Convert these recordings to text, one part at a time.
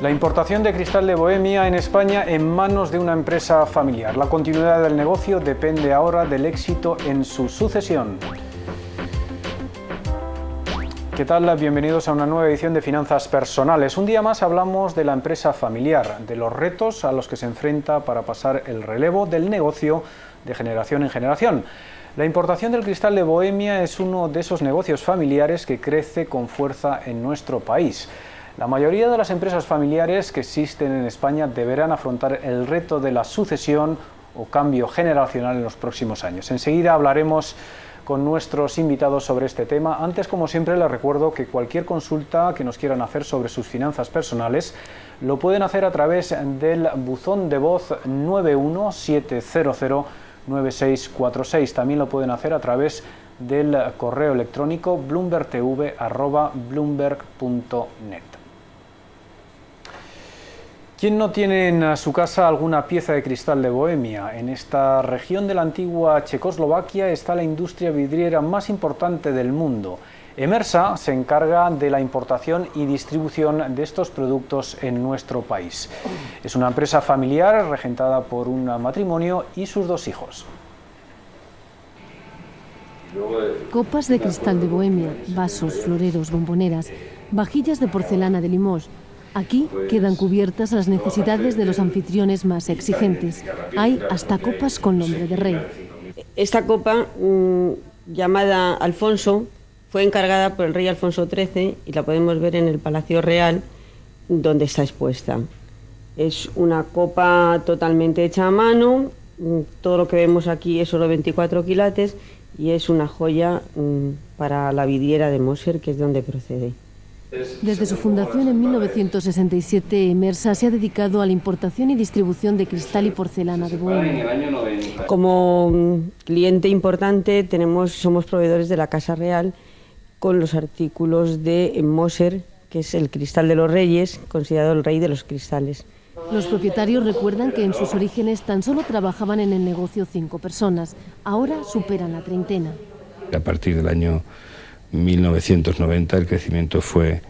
La importación de cristal de Bohemia en España en manos de una empresa familiar. La continuidad del negocio depende ahora del éxito en su sucesión. ¿Qué tal? Bienvenidos a una nueva edición de Finanzas Personales. Un día más hablamos de la empresa familiar, de los retos a los que se enfrenta para pasar el relevo del negocio de generación en generación. La importación del cristal de Bohemia es uno de esos negocios familiares que crece con fuerza en nuestro país. La mayoría de las empresas familiares que existen en España deberán afrontar el reto de la sucesión o cambio generacional en los próximos años. Enseguida hablaremos con nuestros invitados sobre este tema. Antes, como siempre, les recuerdo que cualquier consulta que nos quieran hacer sobre sus finanzas personales lo pueden hacer a través del buzón de voz 917009646. También lo pueden hacer a través del correo electrónico bloombergtv@bloomberg.net. ¿Quién no tiene en su casa alguna pieza de cristal de Bohemia? En esta región de la antigua Checoslovaquia está la industria vidriera más importante del mundo. Emersa se encarga de la importación y distribución de estos productos en nuestro país. Es una empresa familiar regentada por un matrimonio y sus dos hijos. Copas de cristal de Bohemia, vasos, floreros, bomboneras, vajillas de porcelana de Limoges. Aquí quedan cubiertas las necesidades de los anfitriones más exigentes. Hay hasta copas con nombre de rey. Esta copa, llamada Alfonso, fue encargada por el rey Alfonso XIII y la podemos ver en el Palacio Real, donde está expuesta. Es una copa totalmente hecha a mano, todo lo que vemos aquí es solo 24 quilates y es una joya para la vidriera de Moser, que es de donde procede. Desde su fundación en 1967, Emersa se ha dedicado a la importación y distribución de cristal y porcelana de Bohemia. Como cliente importante somos proveedores de la Casa Real con los artículos de Moser, que es el cristal de los reyes, considerado el rey de los cristales. Los propietarios recuerdan que en sus orígenes tan solo trabajaban en el negocio 5 personas, ahora superan la treintena. A partir del año 1990 el crecimiento fue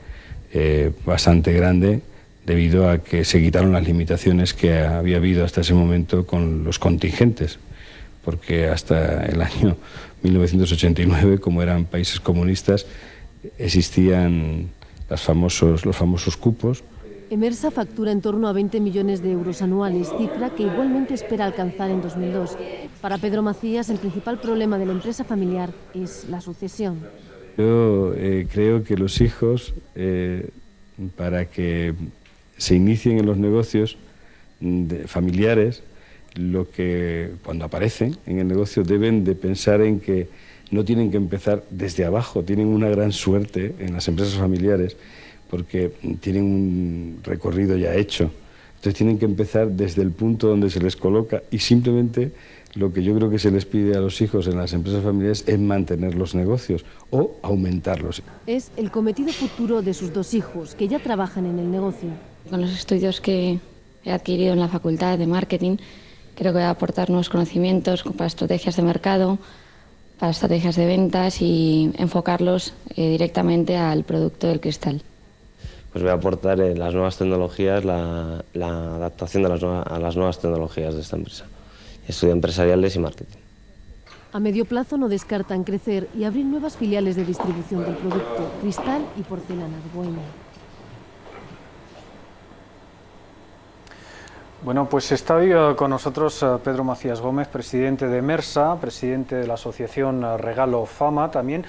bastante grande debido a que se quitaron las limitaciones que había habido hasta ese momento con los contingentes, porque hasta el año 1989, como eran países comunistas, existían los famosos cupos. Emersa factura en torno a 20 millones de euros anuales, cifra que igualmente espera alcanzar en 2002. Para Pedro Macías, el principal problema de la empresa familiar es la sucesión. Yo creo que los hijos, para que se inicien en los negocios familiares, cuando aparecen en el negocio deben de pensar en que no tienen que empezar desde abajo, tienen una gran suerte en las empresas familiares porque tienen un recorrido ya hecho. Entonces tienen que empezar desde el punto donde se les coloca y simplemente lo que yo creo que se les pide a los hijos en las empresas familiares es mantener los negocios o aumentarlos. Es el cometido futuro de sus dos hijos, que ya trabajan en el negocio. Con los estudios que he adquirido en la Facultad de Marketing, creo que voy a aportar nuevos conocimientos para estrategias de mercado, para estrategias de ventas y enfocarlos directamente al producto del cristal. Pues voy a aportar las nuevas tecnologías, la adaptación a las nuevas tecnologías de esta empresa. Estudio empresariales y marketing. A medio plazo no descartan crecer y abrir nuevas filiales de distribución del producto cristal y porcelana de Bohemia. Bueno, pues está hoy con nosotros Pedro Macías Gómez, presidente de Emersa, presidente de la asociación Regalo Fama también.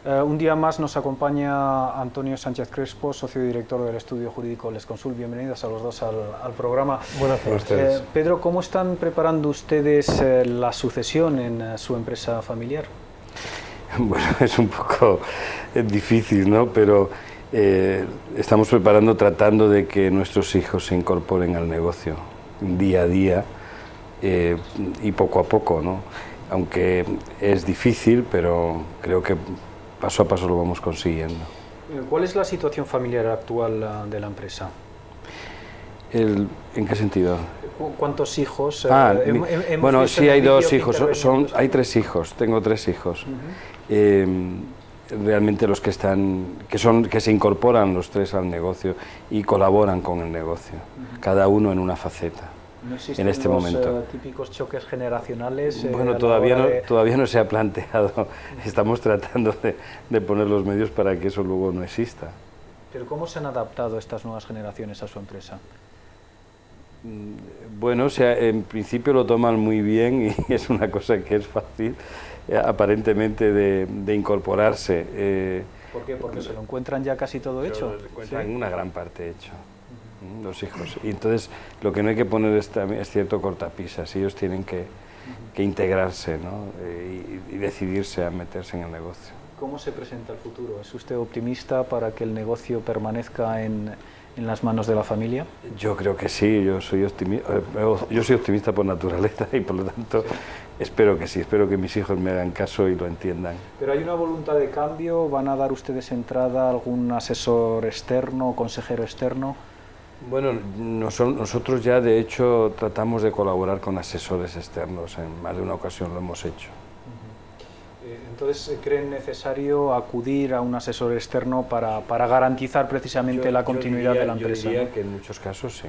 Un día más nos acompaña Antonio Sánchez Crespo, socio y director del estudio jurídico Les Consult. Bienvenidos a los dos al programa. Buenas tardes a ustedes. Pedro, ¿cómo están preparando ustedes la sucesión en su empresa familiar? Bueno, es un poco difícil, ¿no? Pero estamos tratando de que nuestros hijos se incorporen al negocio día a día y poco a poco, ¿no? Aunque es difícil, pero creo que paso a paso lo vamos consiguiendo. ¿Cuál es la situación familiar actual de la empresa? ¿En qué sentido? ¿Cuántos hijos? Bueno, sí hay dos hijos, hay 3 hijos, tengo 3 hijos. realmente los que se incorporan los tres al negocio y colaboran con el negocio, cada uno en una faceta. ¿No existen en este los momento. Típicos choques generacionales? Bueno, todavía no se ha planteado. Estamos tratando de poner los medios para que eso luego no exista. ¿Pero cómo se han adaptado estas nuevas generaciones a su empresa? Bueno, o sea, en principio lo toman muy bien y es una cosa que es fácil, aparentemente, de incorporarse. ¿Por qué? ¿Porque se lo encuentran ya casi todo hecho? Lo encuentran una gran parte hecho. Los hijos. Y entonces lo que no hay que poner es cierto cortapisas, ellos tienen que integrarse, ¿no? y decidirse a meterse en el negocio. ¿Cómo se presenta el futuro? ¿Es usted optimista para que el negocio permanezca en las manos de la familia? Yo creo que sí, yo soy optimista por naturaleza y por lo tanto espero que sí, espero que mis hijos me hagan caso y lo entiendan. ¿Pero hay una voluntad de cambio? ¿Van a dar ustedes entrada a algún asesor externo, consejero externo? Bueno, nosotros ya de hecho tratamos de colaborar con asesores externos, en más de una ocasión lo hemos hecho. Entonces, ¿creen necesario acudir a un asesor externo para garantizar precisamente la continuidad de la empresa? Yo diría que en muchos casos sí.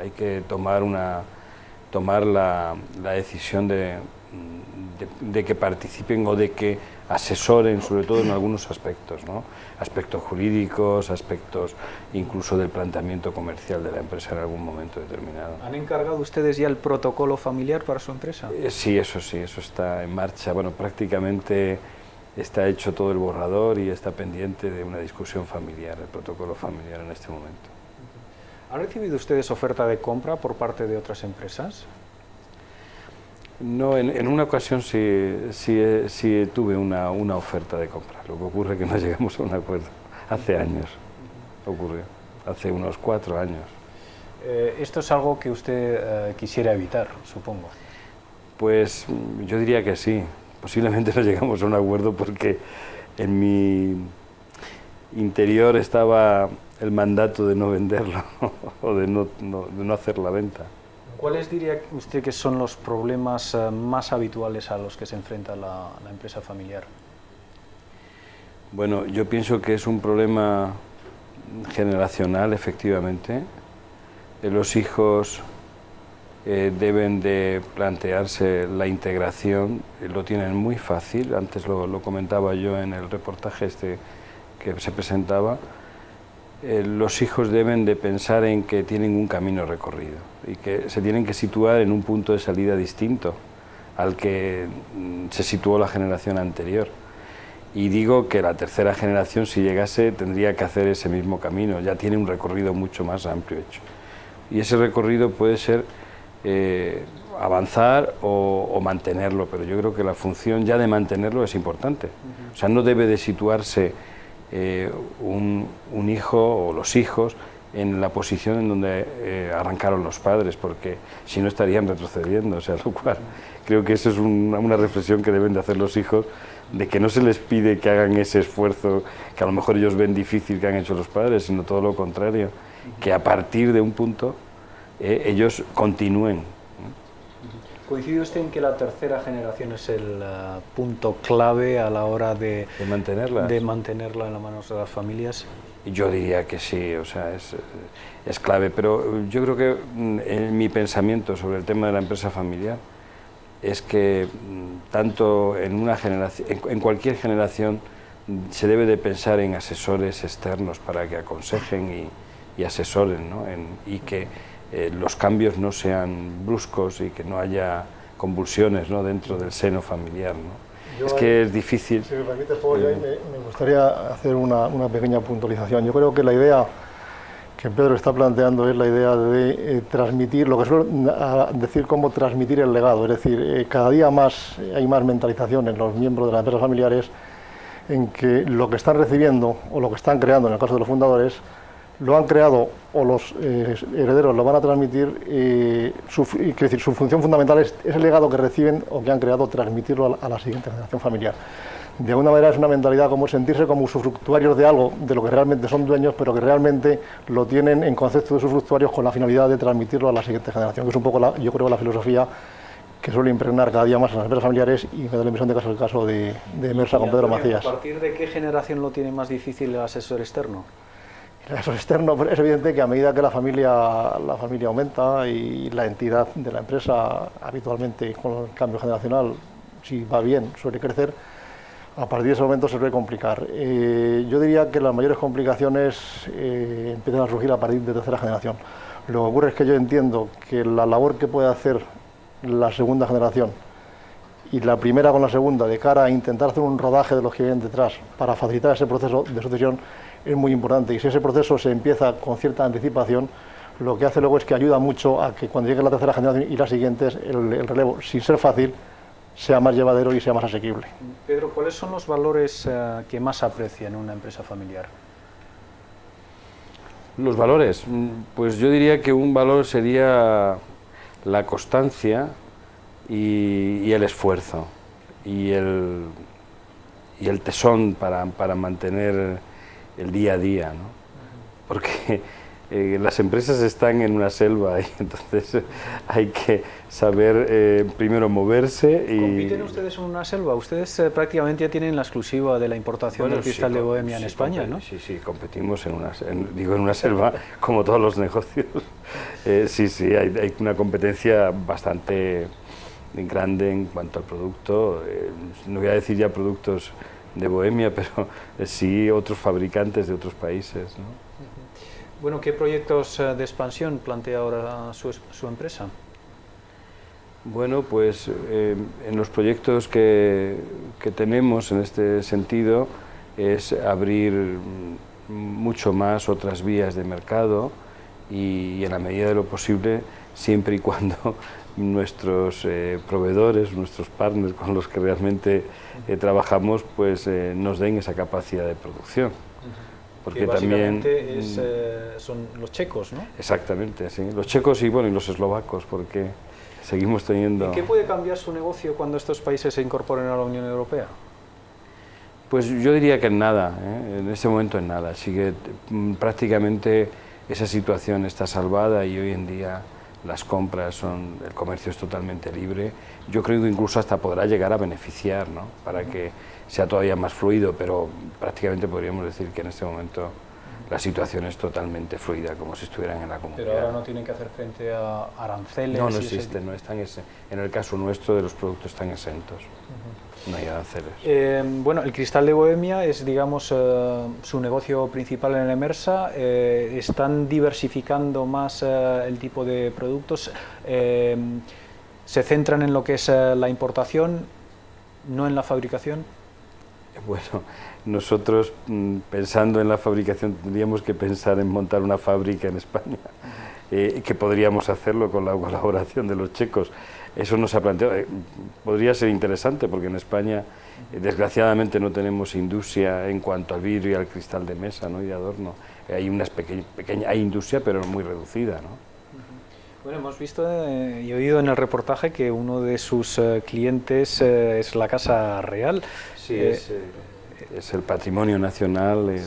Hay que tomar la decisión de que participen o de que asesoren, sobre todo en algunos aspectos, ¿no? Aspectos jurídicos, aspectos incluso del planteamiento comercial de la empresa en algún momento determinado. ¿Han encargado ustedes ya el protocolo familiar para su empresa? Sí, eso está en marcha. Bueno, prácticamente está hecho todo el borrador y está pendiente de una discusión familiar, el protocolo familiar en este momento. ¿Han recibido ustedes oferta de compra por parte de otras empresas? No, en una ocasión sí tuve una oferta de compra. Lo que ocurre es que no llegamos a un acuerdo. Hace años ocurrió, hace unos 4 años. Esto es algo que usted quisiera evitar, supongo. Pues yo diría que sí. Posiblemente no llegamos a un acuerdo porque en mi interior estaba el mandato de no venderlo o de no hacer la venta. ¿Cuáles diría usted que son los problemas más habituales a los que se enfrenta la empresa familiar? Bueno, yo pienso que es un problema generacional, efectivamente. Los hijos deben de plantearse la integración, lo tienen muy fácil, antes lo comentaba yo en el reportaje que se presentaba. Los hijos deben de pensar en que tienen un camino recorrido y que se tienen que situar en un punto de salida distinto al que se situó la generación anterior. Y digo que la tercera generación, si llegase, tendría que hacer ese mismo camino, ya tiene un recorrido mucho más amplio hecho. Y ese recorrido puede ser avanzar o mantenerlo, pero yo creo que la función ya de mantenerlo es importante. O sea, no debe de situarse un hijo o los hijos en la posición en donde arrancaron los padres, porque si no estarían retrocediendo, o sea, lo cual creo que eso es una reflexión que deben de hacer los hijos, de que no se les pide que hagan ese esfuerzo que a lo mejor ellos ven difícil que han hecho los padres, sino todo lo contrario, que a partir de un punto ellos continúen. ¿Coincide usted en que la tercera generación es el punto clave a la hora de mantenerla en las manos de las familias? Yo diría que sí, o sea, es clave, pero yo creo que en mi pensamiento sobre el tema de la empresa familiar es que tanto en cualquier generación se debe de pensar en asesores externos para que aconsejen y asesoren, ¿no? Y que los cambios no sean bruscos y que no haya convulsiones, ¿no?, dentro del seno familiar, ¿no? Es que es difícil. Si me permite, me gustaría hacer una pequeña puntualización. Yo creo que la idea que Pedro está planteando es la idea de transmitir, lo que suelo decir como transmitir el legado, es decir, cada día más hay más mentalización en los miembros de las empresas familiares en que lo que están recibiendo o lo que están creando, en el caso de los fundadores, lo han creado o los herederos lo van a transmitir, su función fundamental es el legado que reciben o que han creado, transmitirlo a la siguiente generación familiar. De alguna manera es una mentalidad como sentirse como usufructuarios de algo, de lo que realmente son dueños, pero que realmente lo tienen en concepto de usufructuarios con la finalidad de transmitirlo a la siguiente generación, que es un poco, yo creo, la filosofía que suele impregnar cada día más a las empresas familiares, y me da la impresión de que es el caso de Mersa con Pedro Macías. ¿A partir de qué generación lo tiene más difícil el asesor externo? El asesor externo, pues, es evidente que a medida que la familia aumenta y la entidad de la empresa habitualmente con el cambio generacional, si va bien, suele crecer, a partir de ese momento se suele complicar. Yo diría que las mayores complicaciones empiezan a surgir a partir de tercera generación. Lo que ocurre es que yo entiendo que la labor que puede hacer la segunda generación y la primera con la segunda de cara a intentar hacer un rodaje de los que vienen detrás para facilitar ese proceso de sucesión es muy importante, y si ese proceso se empieza con cierta anticipación, lo que hace luego es que ayuda mucho a que cuando llegue la tercera generación y las siguientes, el relevo, sin ser fácil, sea más llevadero y sea más asequible. Pedro, ¿cuáles son los valores que más aprecia en una empresa familiar? Los valores, pues yo diría que un valor sería la constancia y el esfuerzo y el tesón para mantener el día a día, ¿no? Porque las empresas están en una selva y entonces hay que saber primero moverse. ¿Compiten ustedes en una selva? Ustedes prácticamente ya tienen la exclusiva de la importación del cristal de Bohemia en España, ¿no? Sí, competimos en una selva como todos los negocios. Sí, hay una competencia bastante grande en cuanto al producto. No voy a decir ya productos de Bohemia, pero sí otros fabricantes de otros países, ¿no? Bueno, ¿qué proyectos de expansión plantea ahora su empresa? Bueno, pues en los proyectos que tenemos en este sentido es abrir mucho más otras vías de mercado y en la medida de lo posible, siempre y cuando nuestros proveedores, nuestros partners con los que realmente trabajamos, pues nos den esa capacidad de producción. Porque que básicamente también son los checos, ¿no? Exactamente, sí. Los checos y bueno, y los eslovacos, porque seguimos teniendo... ¿En qué puede cambiar su negocio cuando estos países se incorporen a la Unión Europea? Pues yo diría que en nada, en este momento en nada. Sigue prácticamente esa situación está salvada y hoy en día las compras el comercio es totalmente libre. Yo creo que incluso hasta podrá llegar a beneficiar, ¿no? Para que sea todavía más fluido, pero prácticamente podríamos decir que en este momento la situación es totalmente fluida, como si estuvieran en la comunidad. Pero ahora no tienen que hacer frente a aranceles. No existen, no están en el caso nuestro de los productos están exentos. No hay aranceles. Bueno, el cristal de Bohemia es, digamos, su negocio principal en Emersa. Están diversificando más el tipo de productos. Se centran en lo que es la importación, no en la fabricación. Bueno, nosotros pensando en la fabricación tendríamos que pensar en montar una fábrica en España, que podríamos hacerlo con la colaboración de los checos. Eso no se ha planteado. Podría ser interesante porque en España desgraciadamente no tenemos industria en cuanto al vidrio y al cristal de mesa, ¿no? Y de adorno. Hay hay industria pero muy reducida, ¿no? Bueno, hemos visto y oído en el reportaje que uno de sus clientes es la Casa Real. Sí, es el patrimonio nacional.